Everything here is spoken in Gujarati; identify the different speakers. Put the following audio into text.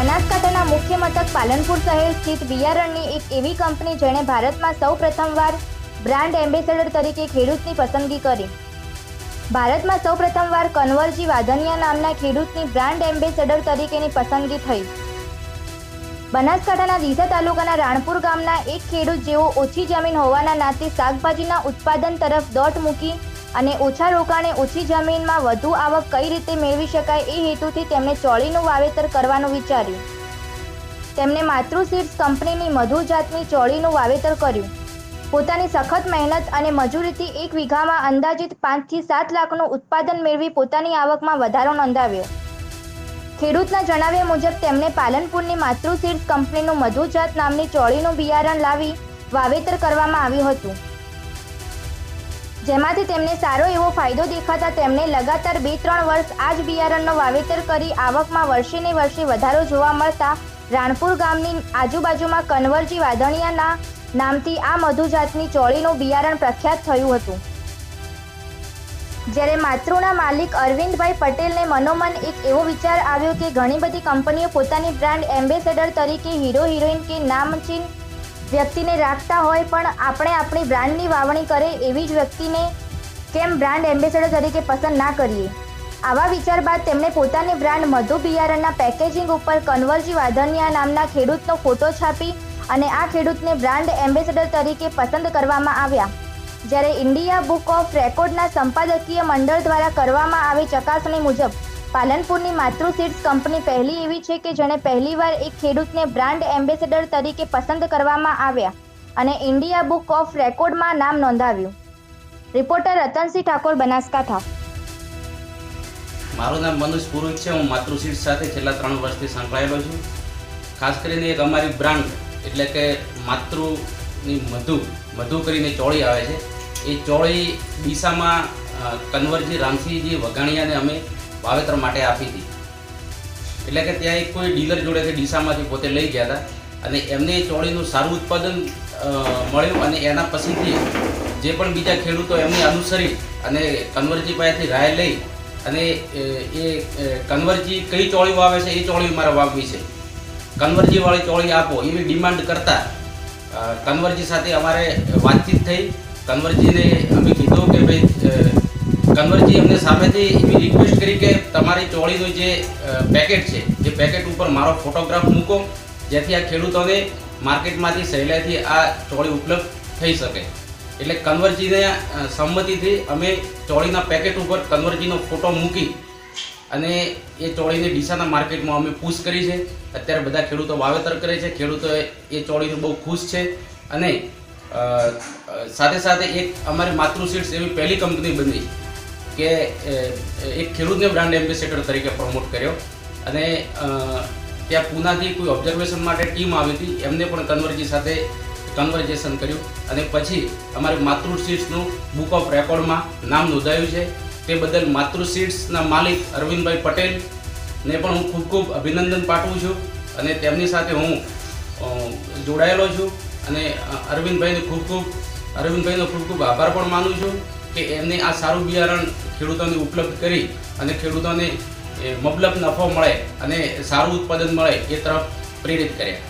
Speaker 1: બનાસકાંઠાના મુખ્ય મથક પાલનપુર શહેર સ્થિત બિયારણની એક એવી કંપની જેણે ભારતમાં સૌ પ્રથમવાર બ્રાન્ડ એમ્બેસેડર તરીકે ખેડૂતની પસંદગી કરી। ભારતમાં સૌ પ્રથમવાર કન્વરજી વાધનિયા નામના ખેડૂતની બ્રાન્ડ એમ્બેસેડર તરીકેની પસંદગી થઈ। બનાસકાંઠાના ડીસા તાલુકાના રાણપુર ગામના એક ખેડૂત જેઓ ઓછી જમીન હોવાના નાતે શાકભાજીના ઉત્પાદન તરફ દોટ મૂકી અને ઓછા રોકાણે ઓછી જમીનમાં વધુ આવક કઈ રીતે મેળવી શકાય એ હેતુથી તેમણે ચોળીનું વાવેતર કરવાનું વિચાર્યું। તેમણે માતૃ સીડ્સ કંપનીની મધુ જાતની ચોળીનું વાવેતર કર્યું। પોતાની સખત મહેનત અને મજૂરીથી એક વીઘામાં અંદાજિત 5 થી 7 લાખનું ઉત્પાદન મેળવી પોતાની આવકમાં વધારો નોંધાવ્યો। ખેડૂતના જણાવ્યા મુજબ તેમણે પાલનપુરની માતૃ સીડ્સ કંપનીનું મધુ જાત નામની ચોળીનું બિયારણ લાવી વાવેતર કરવામાં આવ્યું હતું, જેમાંથી તેમને સારો એવો ફાયદો દેખાતા તેમણે લગાતાર 2-3 વર્ષ આ જ બિયારણનું વાવેતર કરી આવકમાં વર્ષે ને વર્ષે વધારો જોવા મળતા રાણપુર ગામની આજુબાજુમાં કન્વરજી વાધણિયાના નામથી આ મધુ જાતની ચોળીનું બિયારણ પ્રખ્યાત થયું હતું। જ્યારે માતૃના માલિક અરવિંદભાઈ પટેલને મનોમન એક એવો વિચાર આવ્યો કે ઘણી બધી કંપનીઓ પોતાની બ્રાન્ડ એમ્બેસેડર તરીકે હીરો હિરોઈન કે નામચીન વ્યક્તિને રાખતા હોય, પણ આપણે આપણી બ્રાન્ડની વાવણી કરે એવી જ વ્યક્તિને કેમ બ્રાન્ડ એમ્બેસેડર તરીકે પસંદ ના કરીએ। આવા વિચાર બાદ તેમણે પોતાની બ્રાન્ડ મધુ બિયારણના પેકેજિંગ ઉપર કન્વરજી વાધનિયા નામના ખેડૂતનો ફોટો છાપી અને આ ખેડૂતને બ્રાન્ડ એમ્બેસેડર તરીકે પસંદ કરવામાં આવ્યા। જ્યારે ઇન્ડિયા બુક ઓફ રેકોર્ડના સંપાદકીય મંડળ દ્વારા કરવામાં આવી ચકાસણી મુજબ પાલનપુરની માતૃ સીડ્સ કંપની પહેલી એવી છે કે જેણે પહેલીવાર એક ખેડૂતને બ્રાન્ડ એમ્બેસેડર તરીકે પસંદ કરવામાં આવ્યા અને ઇન્ડિયા બુક ઓફ રેકોર્ડમાં નામ નોંધાવ્યું। રિપોર્ટર રતનસિંહ ઠાકોર, બનાસકાંઠા।
Speaker 2: મારું નામ મનુષ પુરોહિત છે। હું માતૃ સીડ્સ સાથે છેલ્લા 3 વર્ષથી સંકળાયેલો છું। ખાસ કરીને એક અમારી બ્રાન્ડ એટલે કે માતૃની મધુ કરીને ચોળી આવે છે, એ ચોળી ડીસામાં કન્વરજી રામસિંહજી વઘાણિયાને અમે વાવેતર માટે આપી હતી। એટલે કે ત્યાં એક કોઈ ડીલર જોડેથી ડીસામાંથી પોતે લઈ ગયા હતા અને એમને ચોળીનું સારું ઉત્પાદન મળ્યું અને એના પછીથી જે પણ બીજા ખેડૂતો એમને અનુસરી અને કન્વરજી પાસેથી રાય લઈ અને એ કન્વરજી કઈ ચોળી વાવે છે એ ચોળી મારે વાવવી છે, કન્વરજીવાળી ચોળી આપો એવી ડિમાન્ડ કરતાં કન્વરજી સાથે અમારે વાતચીત થઈ। કન્વરજીને અમે કીધું કે ભાઈ કન્વરજી અમને સામેથી એવી રિક્વેસ્ટ કરી કે તમારી ચોળીનું જે પેકેટ છે એ પેકેટ ઉપર મારો ફોટોગ્રાફ મૂકો, જેથી આ ખેડૂતોને માર્કેટમાંથી સહેલાઈથી આ ચોળી ઉપલબ્ધ થઈ શકે। એટલે કન્વરજીને સંમતિથી અમે ચોળીના પેકેટ ઉપર કન્વરજીનો ફોટો મૂકી અને એ ચોળીને ડીસાના માર્કેટમાં અમે પુશ કરી છે। અત્યારે બધા ખેડૂતો વાવેતર કરે છે, ખેડૂતો એ ચોળીથી બહુ ખુશ છે અને સાથે સાથે એક અમારી માતૃ સીડ્સ એવી પહેલી કંપની બની કે એક ખેડૂતને બ્રાન્ડ એમ્બેસેડર તરીકે પ્રમોટ કર્યો અને ત્યાં પૂનાથી કોઈ ઓબ્ઝર્વેશન માટે ટીમ આવી હતી, એમને પણ કન્વરજી સાથે કન્વર્ઝેશન કર્યું અને પછી અમારી માતૃ સીડ્સનું બુક ઓફ રેકોર્ડમાં નામ નોંધાયું છે। તે બદલ માતૃ સીડ્સના માલિક અરવિંદભાઈ પટેલને પણ હું ખૂબ ખૂબ અભિનંદન પાઠવું છું અને તેમની સાથે હું જોડાયેલો છું અને અરવિંદભાઈનો ખૂબ ખૂબ આભાર પણ માનું છું કે એમને આ સારું બિયારણ ખેડૂતોને ઉપલબ્ધ કરી અને ખેડૂતોને મબલક નફો મળે અને સારું ઉત્પાદન મળે એ તરફ પ્રેરિત કર્યા।